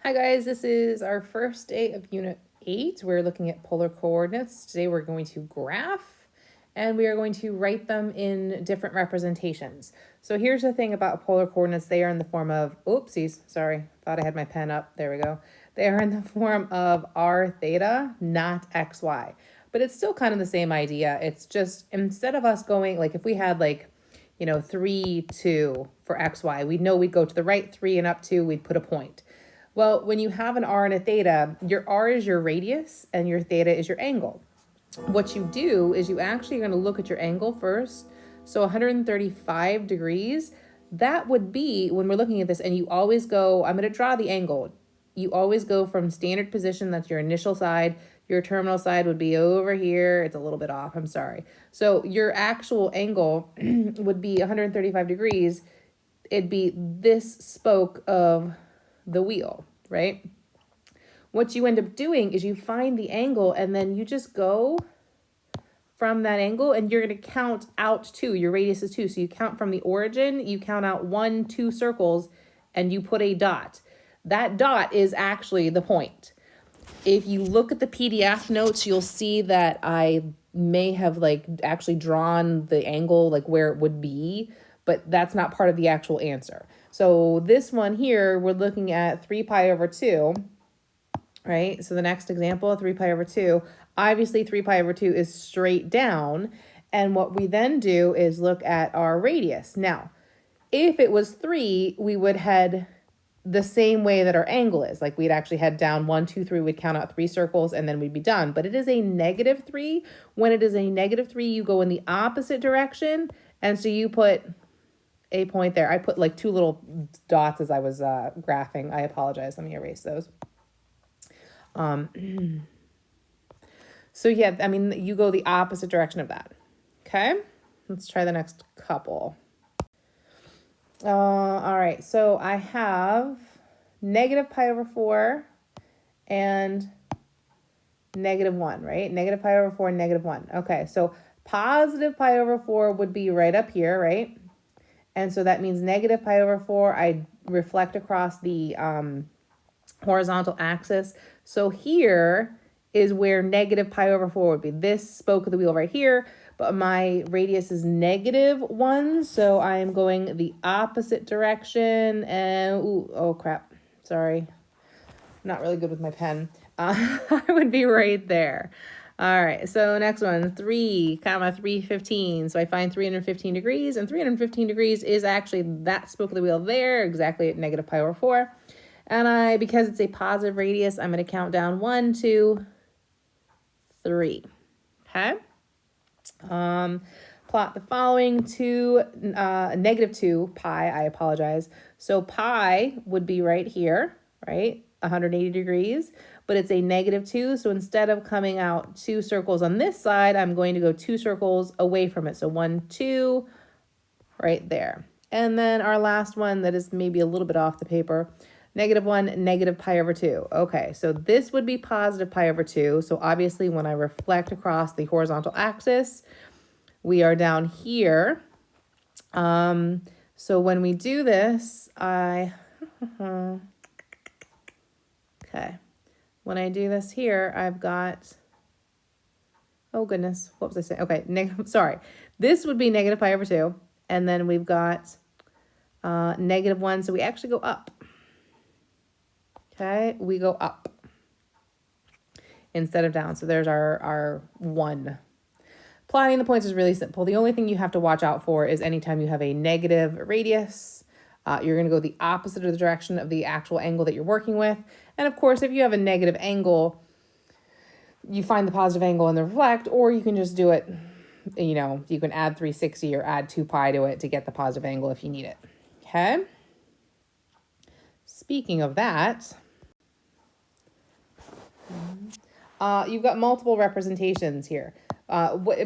Hi guys, this is our first day of Unit 8. We're looking at polar coordinates. Today we're going to graph and we are going to write them in different representations. So here's the thing about polar coordinates. They are in the form of, oopsies, sorry, thought I had my pen up. There we go. They are in the form of r theta, not xy. But it's still kind of the same idea. It's just instead of us going, like if we had 3, 2 for xy, we'd know we'd go to the right 3 and up 2, we'd put a point. Well, when you have an r and a theta, your r is your radius and your theta is your angle. What you do is you actually are going to look at your angle first. So 135 degrees, that would be, when we're looking at this, and you always go, I'm going to draw the angle. You always go from standard position, that's your initial side. Your terminal side would be over here. It's a little bit off, I'm sorry. So your actual angle would be 135 degrees. It'd be this spoke of the wheel, right? What you end up doing is you find the angle and then you just go from that angle and you're going to count out 2. Your radius is 2. So you count from the origin, you count out 1, 2 circles, and you put a dot. That dot is actually the point. If you look at the PDF notes, you'll see that I may have actually drawn the angle where it would be, but that's not part of the actual answer. So this one here, we're looking at 3 pi over 2, right? So the next example, 3 pi over 2, obviously 3 pi over 2 is straight down. And what we then do is look at our radius. Now, if it was 3, we would head the same way that our angle is. We'd actually head down 1, 2, 3, we'd count out 3 circles and then we'd be done. But it is a -3. When it is a -3, you go in the opposite direction. And so you put a point there. I put 2 little dots as I was graphing. I apologize. Let me erase those. So yeah, I mean, you go the opposite direction of that. Okay, let's try the next couple. All right, so I have negative pi over 4 and -1, right? Negative pi over 4 and -1. Okay, so positive pi over 4 would be right up here, right? And so that means negative pi over 4, I reflect across the horizontal axis. So here is where negative pi over 4 would be. This spoke of the wheel right here, but my radius is -1, so I am going the opposite direction. And, oh crap, sorry. I'm not really good with my pen. I would be right there. All right, so next one, 3, 315. So I find 315 degrees, and 315 degrees is actually that spoke of the wheel there, exactly at negative pi over 4. And because it's a positive radius, I'm going to count down 1, 2, 3. Okay. Plot the following to -2 pi. I apologize. So pi would be right here, right? 180 degrees, but it's a -2. So instead of coming out 2 circles on this side, I'm going to go 2 circles away from it. So 1, 2, right there. And then our last one that is maybe a little bit off the paper, -1, negative pi over 2. Okay, so this would be positive pi over 2. So obviously when I reflect across the horizontal axis, we are down here. So when we do this, okay. When I do this here, I've got, oh goodness, what was I saying? Okay, sorry. This would be negative pi over 2. And then we've got -1, so we actually go up. Okay, we go up instead of down. So there's our 1. Plotting the points is really simple. The only thing you have to watch out for is anytime you have a negative radius, you're going to go the opposite of the direction of the actual angle that you're working with. And of course, if you have a negative angle, you find the positive angle and then reflect, or you can just do it, you can add 360 or add 2 pi to it to get the positive angle if you need it. Okay. Speaking of that, you've got multiple representations here.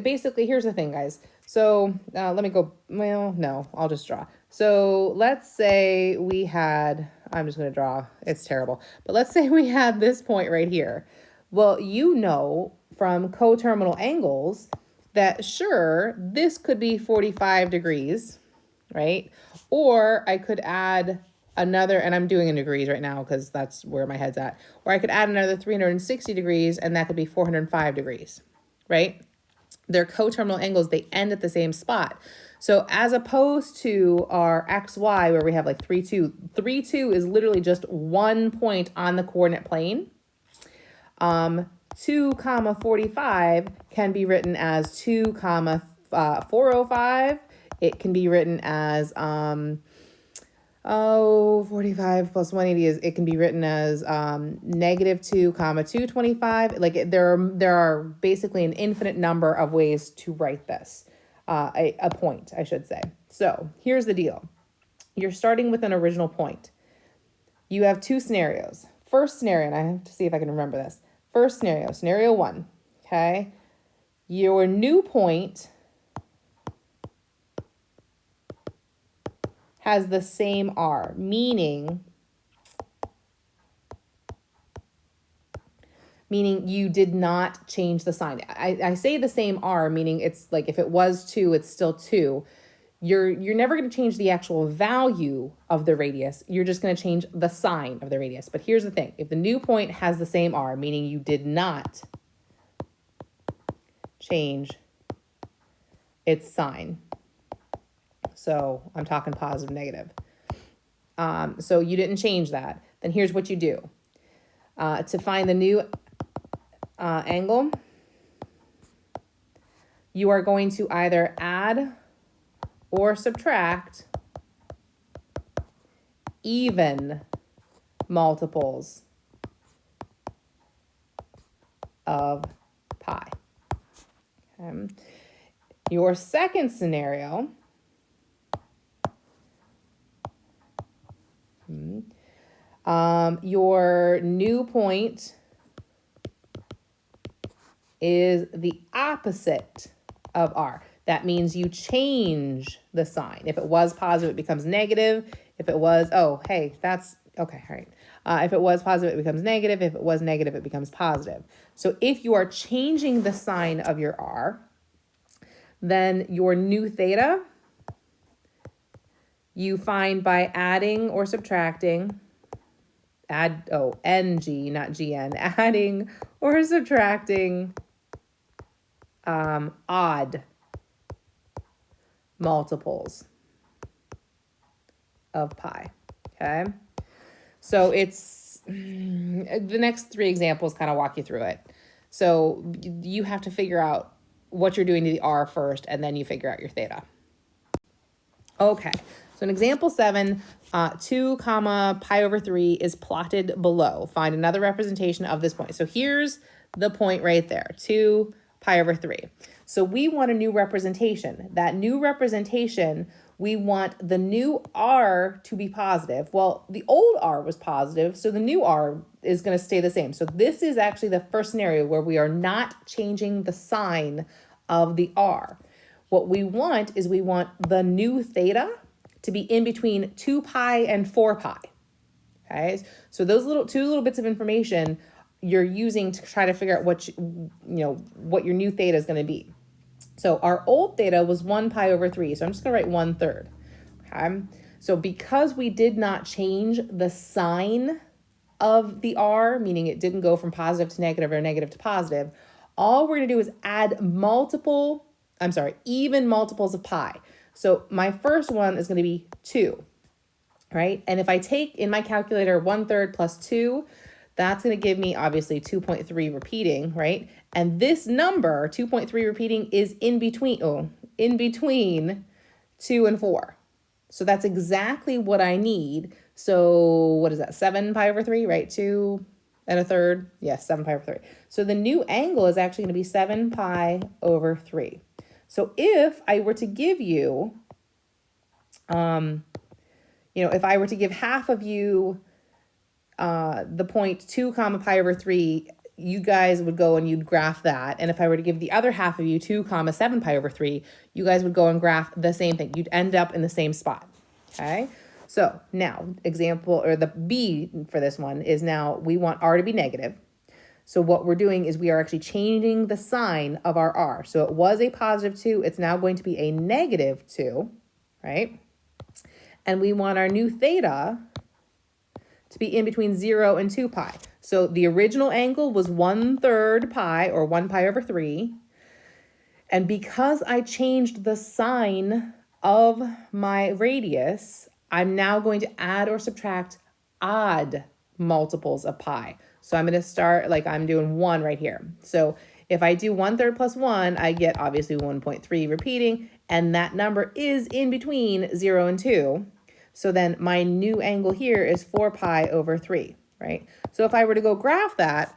Basically, here's the thing, guys. So let me go, well, no, I'll just draw. So let's say we had, I'm just going to draw, it's terrible, but let's say we had this point right here. Well, you know from coterminal angles that sure, this could be 45 degrees, right? Or I could add another, and I'm doing in degrees right now because that's where my head's at, or I could add another 360 degrees, and that could be 405 degrees, right? They're coterminal angles. They end at the same spot. So as opposed to our XY where we have like 3, 2, 3, 2 is literally just one point on the coordinate plane. 2, 45 can be written as 2, 405. It can be written as 45 plus 180 is, it can be written as negative 2, 225. Like there are basically an infinite number of ways to write this, a point, I should say. So here's the deal. You're starting with an original point. You have two scenarios. First scenario, and I have to see if I can remember this. First scenario, scenario 1, okay? Your new point has the same R, meaning you did not change the sign. I say the same R, meaning it's like if it was 2, it's still 2. You're never going to change the actual value of the radius. You're just going to change the sign of the radius. But here's the thing. If the new point has the same R, meaning you did not change its sign. So I'm talking positive, negative. So you didn't change that. Then here's what you do. To find the new angle, you are going to either add or subtract even multiples of pi. Okay. Your second scenario, your new point is the opposite of R. That means you change the sign. If it was positive, it becomes negative. If it was, oh, hey, that's, okay, all right. If it was positive, it becomes negative. If it was negative, it becomes positive. So if you are changing the sign of your R, then your new theta, you find by adding or subtracting, NG, not GN, adding or subtracting odd multiples of pi, okay? So it's, the next 3 examples kind of walk you through it. So you have to figure out what you're doing to the R first, and then you figure out your theta. Okay, so in example 7, 2, pi over 3 is plotted below. Find another representation of this point. So here's the point right there, 2 pi over 3. So we want a new representation. That new representation, we want the new R to be positive. Well, the old R was positive, so the new R is going to stay the same. So this is actually the first scenario where we are not changing the sign of the R. What we want is we want the new theta to be in between 2 pi and 4 pi. Okay, so those two little bits of information you're using to try to figure out what your new theta is going to be. So our old theta was 1 pi over 3. So I'm just going to write 1/3. Okay, so because we did not change the sign of the R, meaning it didn't go from positive to negative or negative to positive, all we're going to do is add even multiples of pi. So my first one is going to be 2, right? And if I take in my calculator 1/3 plus 2, that's going to give me obviously 2.3 repeating, right? And this number, 2.3 repeating, is in between 2 and 4. So that's exactly what I need. So what is that? 7 pi over 3, right? 2 1/3. Yes, 7 pi over 3. So the new angle is actually going to be 7 pi over 3. So if I were to give you, if I were to give half of you the point 2 pi over 3, you guys would go and you'd graph that. And if I were to give the other half of you 2 7 pi over 3, you guys would go and graph the same thing. You'd end up in the same spot. Okay. So now the B for this one is now we want R to be negative. So what we're doing is we are actually changing the sign of our R. So it was a positive 2. It's now going to be a negative 2, right? And we want our new theta to be in between 0 and 2 pi. So the original angle was 1/3 pi, or 1 pi over 3. And because I changed the sign of my radius, I'm now going to add or subtract odd multiples of pi. So I'm going to start like I'm doing 1 right here. So if I do 1/3 plus 1, I get obviously 1.3 repeating, and that number is in between 0 and 2. So then my new angle here is 4 pi over 3, right? So if I were to go graph that,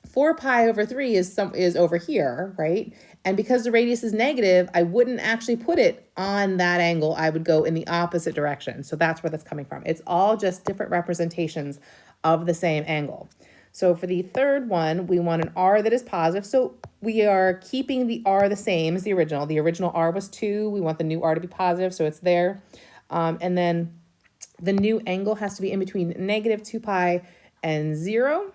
4 pi over 3 is over here, right? And because the radius is negative, I wouldn't actually put it on that angle. I would go in the opposite direction. So that's where that's coming from. It's all just different representations of the same angle. So for the third one, we want an r that is positive. So we are keeping the r the same as the original. The original r was 2. We want the new r to be positive, so it's there. And then the new angle has to be in between negative 2 pi and 0.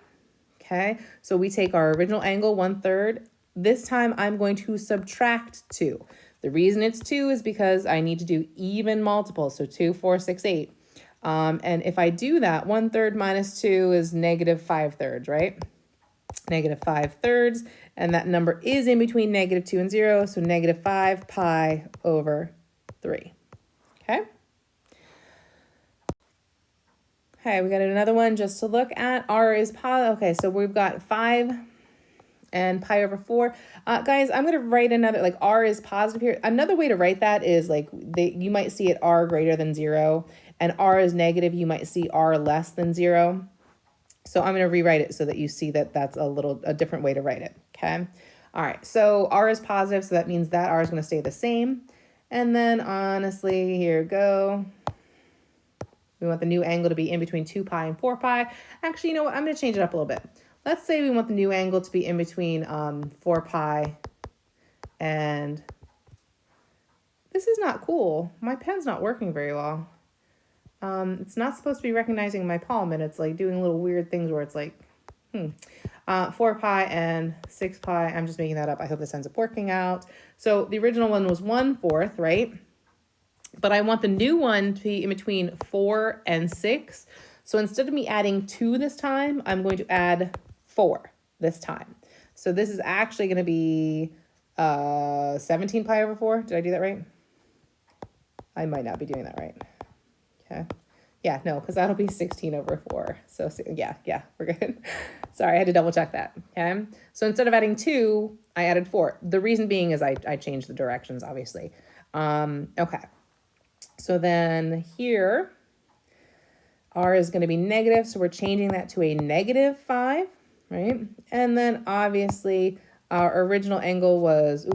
Okay, so we take our original angle, 1/3. This time I'm going to subtract 2. The reason it's 2 is because I need to do even multiples. So 2, 4, 6, 8. And if I do that, 1/3 minus 2 is negative 5/3, right? Negative 5/3. And that number is in between negative 2 and 0. So negative 5 pi over 3. Okay. Okay, we got another one just to look at. R is positive. Okay, so we've got 5 and pi over 4. Guys, I'm going to write another, like R is positive here. Another way to write that is like you might see it R greater than 0, and R is negative. You might see R less than 0. So I'm going to rewrite it so that you see that that's a different way to write it. Okay. All right. So R is positive. So that means that R is going to stay the same. And then honestly, here we go. We want the new angle to be in between 2 pi and 4 pi. Actually, you know what? I'm going to change it up a little bit. Let's say we want the new angle to be in between 4 pi and... This is not cool. My pen's not working very well. It's not supposed to be recognizing my palm, and it's like doing little weird things where it's like, 4 pi and 6 pi. I'm just making that up. I hope this ends up working out. So the original one was 1/4, right? But I want the new one to be in between 4 and 6. So instead of me adding 2 this time, I'm going to add 4 this time. So this is actually going to be 17 pi over 4. Did I do that right? I might not be doing that right. Okay. Yeah, no, because that'll be 16 over 4. So yeah, we're good. Sorry, I had to double check that. Okay. So instead of adding 2, I added 4. The reason being is I changed the directions, obviously. Okay. So then here, R is going to be negative. So we're changing that to a negative 5, right? And then obviously our original angle was,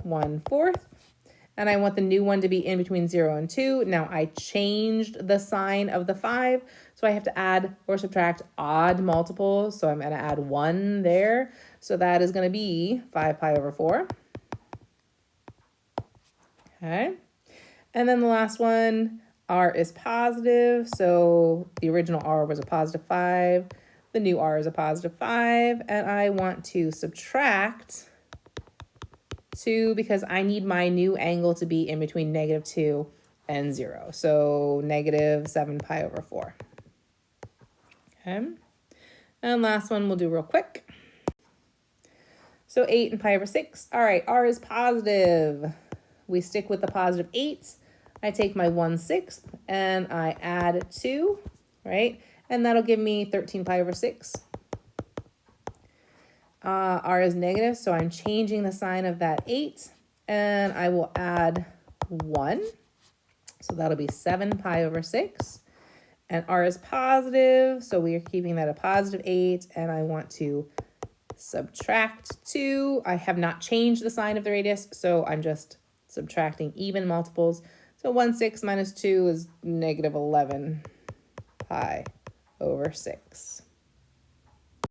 1/4. And I want the new one to be in between 0 and 2. Now I changed the sign of the 5. So I have to add or subtract odd multiples. So I'm going to add 1 there. So that is going to be 5 pi over 4. Okay. And then the last one, R is positive. So the original R was a positive 5. The new R is a positive 5. And I want to subtract 2 because I need my new angle to be in between negative 2 and 0. So negative 7 pi over 4. Okay. And last one we'll do real quick. So 8 and pi over 6. All right, R is positive. We stick with the positive 8. I take my 1/6 and I add 2, right? And that'll give me 13 pi over 6. R is negative, so I'm changing the sign of that 8, and I will add 1. So that'll be 7 pi over 6. And R is positive, so we are keeping that a positive 8, and I want to subtract 2. I have not changed the sign of the radius, so I'm just subtracting even multiples. So 1/6 minus 2 is negative 11 pi over 6.